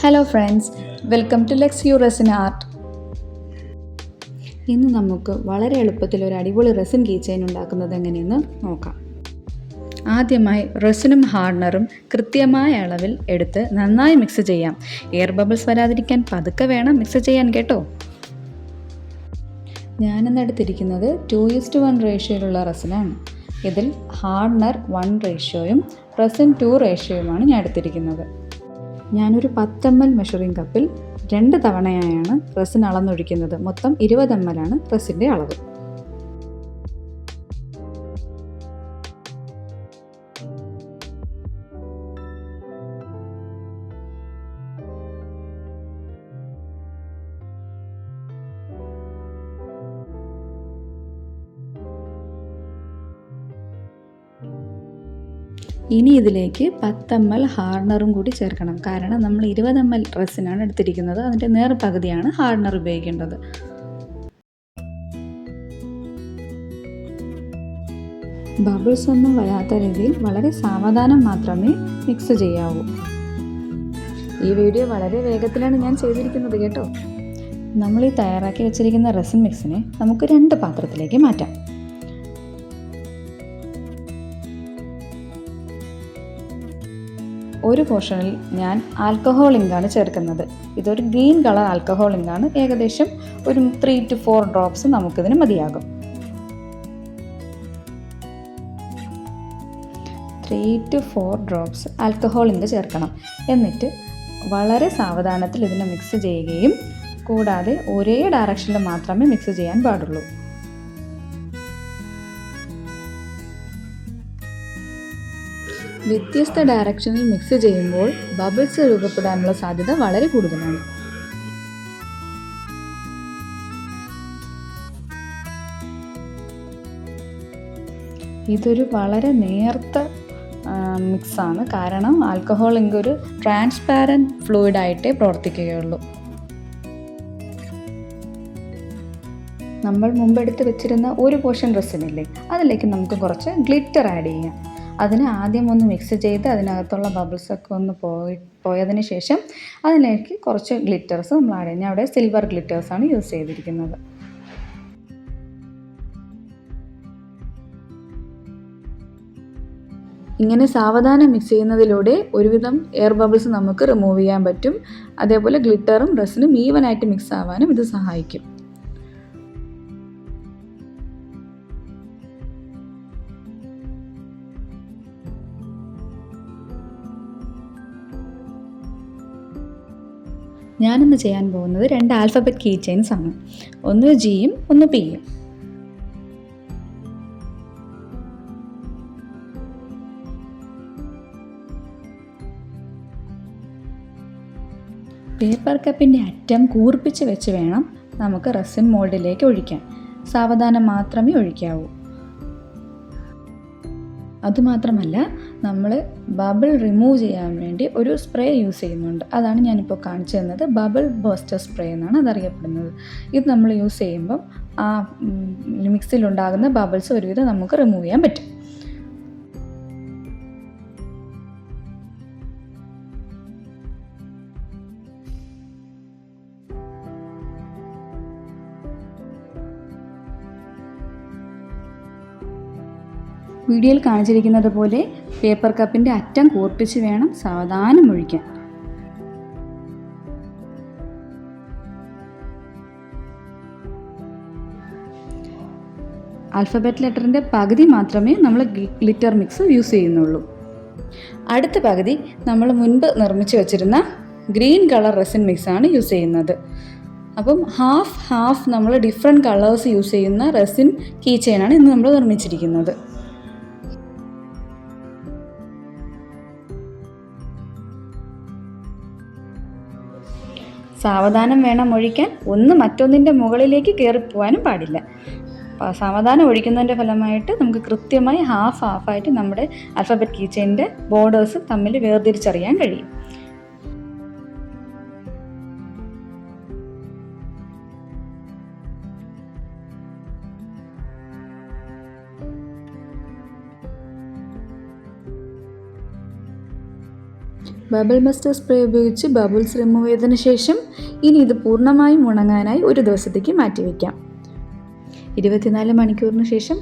Hello friends, welcome to Lex U resin art. ഇന്ന് നമുക്ക് വളരെ എളുപ്പത്തിൽ ഒരു അടിപൊളി റെസിൻ കീ ചെയിൻ ഉണ്ടാക്കുന്നത് എങ്ങനെയെന്ന് നോക്കാം. ആദ്യമായി റെസിനും ഹാർഡനറും കൃത്യമായ അളവിൽ എടുത്ത് നന്നായി മിക്സ് ചെയ്യാം. എയർ ബബിൾസ് വരാതിരിക്കാൻ പതുക്കെ വേണം മിക്സ് ചെയ്യാൻ കേട്ടോ. ഞാനിന്ന് എടുത്തിരിക്കുന്നത് 2:1 റേഷ്യോയിലുള്ള റെസിനാണ്. ഇതിൽ ഹാർഡനർ 1 റേഷ്യോയും റെസിൻ 2 റേഷ്യോയുമാണ് ഞാൻ എടുത്തിരിക്കുന്നത്. ഞാനൊരു 10 ml മെഷറിംഗ് കപ്പിൽ 2 തവണയായാണ് റെസിൻ അളന്നൊഴിക്കുന്നത്. മൊത്തം 20 ml ആണ് റെസിൻ്റെ അളവ്. ഇനി ഇതിലേക്ക് 10 ml ഹാർഡനറും കൂടി ചേർക്കണം. കാരണം നമ്മൾ 20 ml റെസിനാണ് എടുത്തിരിക്കുന്നത്. അതിൻ്റെ നേർപകുതിയാണ് ഹാർഡനർ ഉപയോഗിക്കേണ്ടത്. ബബിൾസ് ഒന്നും വരാത്ത രീതിയിൽ വളരെ സാവധാനം മാത്രമേ മിക്സ് ചെയ്യാവൂ. ഈ വീഡിയോ വളരെ വേഗത്തിലാണ് ഞാൻ ചെയ്തിരിക്കുന്നത് കേട്ടോ. നമ്മൾ ഈ തയ്യാറാക്കി വെച്ചിരിക്കുന്ന റെസിൻ മിക്സിനെ നമുക്ക് 2 പാത്രത്തിലേക്ക് മാറ്റാം. ഒരു പോർഷനിൽ ഞാൻ ആൽക്കഹോൾ ഇങ്കാണ് ചേർക്കുന്നത്. ഇതൊരു ഗ്രീൻ കളർ ആൽക്കഹോൾ ഇങ്കാണ്. ഏകദേശം ഒരു 3 to 4 ഡ്രോപ്സ് നമുക്കിതിന് മതിയാകും. 3 to 4 ഡ്രോപ്സ് ആൽക്കഹോൾ ഇങ്ക് ചേർക്കണം. എന്നിട്ട് വളരെ സാവധാനത്തിൽ ഇതിനെ മിക്സ് ചെയ്യുകയും കൂടാതെ ഒരേ ഡയറക്ഷനിൽ മാത്രമേ മിക്സ് ചെയ്യാൻ പാടുള്ളൂ. വ്യത്യസ്ത ഡയറക്ഷനിൽ മിക്സ് ചെയ്യുമ്പോൾ ബബിൾസ് രൂപപ്പെടാനുള്ള സാധ്യത വളരെ കൂടുതലാണ്. ഇതൊരു വളരെ നേർത്ത മിക്സാണ്. കാരണം ആൽക്കഹോൾ ഇങ്ക് ഒരു ട്രാൻസ്പാരൻറ്റ് ഫ്ലൂയിഡായിട്ടേ പ്രവർത്തിക്കുകയുള്ളൂ. നമ്മൾ മുമ്പെടുത്ത് വെച്ചിരുന്ന ഒരു പോർഷൻ റെസിനില്ലേ, അതിലേക്ക് നമുക്ക് കുറച്ച് ഗ്ലിറ്റർ ആഡ് ചെയ്യാം. അതിന് ആദ്യം ഒന്ന് മിക്സ് ചെയ്ത് അതിനകത്തുള്ള ബബിൾസൊക്കെ ഒന്ന് പോയതിന് ശേഷം അതിലേക്ക് കുറച്ച് ഗ്ലിറ്റേഴ്സ് നമ്മൾ ആഡ് ചെയ്യും. ഞാൻ അവിടെ സിൽവർ ഗ്ലിറ്റേഴ്സാണ് യൂസ് ചെയ്തിരിക്കുന്നത്. ഇങ്ങനെ സാവധാനം മിക്സ് ചെയ്യുന്നതിലൂടെ ഒരുവിധം എയർ ബബിൾസ് നമുക്ക് റിമൂവ് ചെയ്യാൻ പറ്റും. അതേപോലെ ഗ്ലിറ്ററും റെസിനും ഈവനായിട്ട് മിക്സ് ആവാനും ഇത് സഹായിക്കും. ഞാനിന്ന് ചെയ്യാൻ പോകുന്നത് 2 ആൽഫബറ്റ് കീ ചെയിൻസ് ആണ്. ഒന്ന് ജിയും ഒന്ന് പിയും. പേപ്പർ കപ്പിൻ്റെ അറ്റം കൂർപ്പിച്ച് വെച്ച് വേണം നമുക്ക് റെസിൻ മോൾഡിലേക്ക് ഒഴിക്കാൻ. സാവധാനം മാത്രമേ ഒഴിക്കാവൂ. അതുമാത്രമല്ല, നമ്മൾ ബബിൾ റിമൂവ് ചെയ്യാൻ വേണ്ടി ഒരു സ്പ്രേ യൂസ് ചെയ്യുന്നുണ്ട്. അതാണ് ഞാനിപ്പോൾ കാണിച്ചു തന്നത്. ബബിൾ ബേസ്റ്റർ സ്പ്രേ എന്നാണ് അതറിയപ്പെടുന്നത്. ഇത് നമ്മൾ യൂസ് ചെയ്യുമ്പം ആ മിക്സിലുണ്ടാകുന്ന ബബിൾസ് ഒരുവിധം നമുക്ക് റിമൂവ് ചെയ്യാൻ പറ്റും. വീഡിയോയിൽ കാണിച്ചിരിക്കുന്നത് പോലെ പേപ്പർ കപ്പിൻ്റെ അറ്റം കൂർപ്പിച്ച് വേണം സാവധാനം ഒഴിക്കാൻ. ആൽഫബറ്റ് ലെറ്ററിൻ്റെ പകുതി മാത്രമേ നമ്മൾ ഗ്ലിറ്റർ മിക്സ് യൂസ് ചെയ്യുന്നുള്ളൂ. അടുത്ത പകുതി നമ്മൾ മുൻപ് നിർമ്മിച്ച് വെച്ചിരുന്ന ഗ്രീൻ കളർ റെസിൻ മിക്സാണ് യൂസ് ചെയ്യുന്നത്. അപ്പം ഹാഫ് നമ്മൾ ഡിഫറെൻറ്റ് കളേഴ്സ് യൂസ് ചെയ്യുന്ന റെസിൻ കീ ചെയിനാണ് ഇന്ന് നമ്മൾ നിർമ്മിച്ചിരിക്കുന്നത്. സാവധാനം വേണം ഒഴിക്കാൻ. ഒന്ന് മറ്റൊന്നിൻ്റെ മുകളിലേക്ക് കയറിപ്പോവാനും പാടില്ല. സാവധാനം ഒഴിക്കുന്നതിൻ്റെ ഫലമായിട്ട് നമുക്ക് കൃത്യമായി ഹാഫായിട്ട് നമ്മുടെ ആൽഫബറ്റ് കീ ചെയിൻ്റെ ബോർഡേഴ്സ് തമ്മിൽ വേർതിരിച്ചറിയാൻ കഴിയും. ബബിൾ ബസ്റ്റർ സ്പ്രേ ഉപയോഗിച്ച് ബബിൾസ് റിമൂവ് ചെയ്തതിന് ശേഷം ഇനി ഇത് പൂർണ്ണമായും ഉണങ്ങാനായി ഒരു ദിവസത്തേക്ക് മാറ്റിവെക്കാം. 24 മണിക്കൂറിന് ശേഷം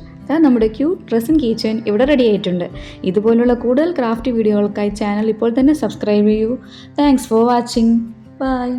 നമ്മുടെ ക്യൂട്ട് റെസിൻ കീ ചെയിൻ ഇവിടെ റെഡി ആയിട്ടുണ്ട്. ഇതുപോലുള്ള കൂടുതൽ ക്രാഫ്റ്റ് വീഡിയോകൾക്കായി ചാനൽ ഇപ്പോൾ തന്നെ സബ്സ്ക്രൈബ് ചെയ്യൂ. Thanks for watching. ബൈ.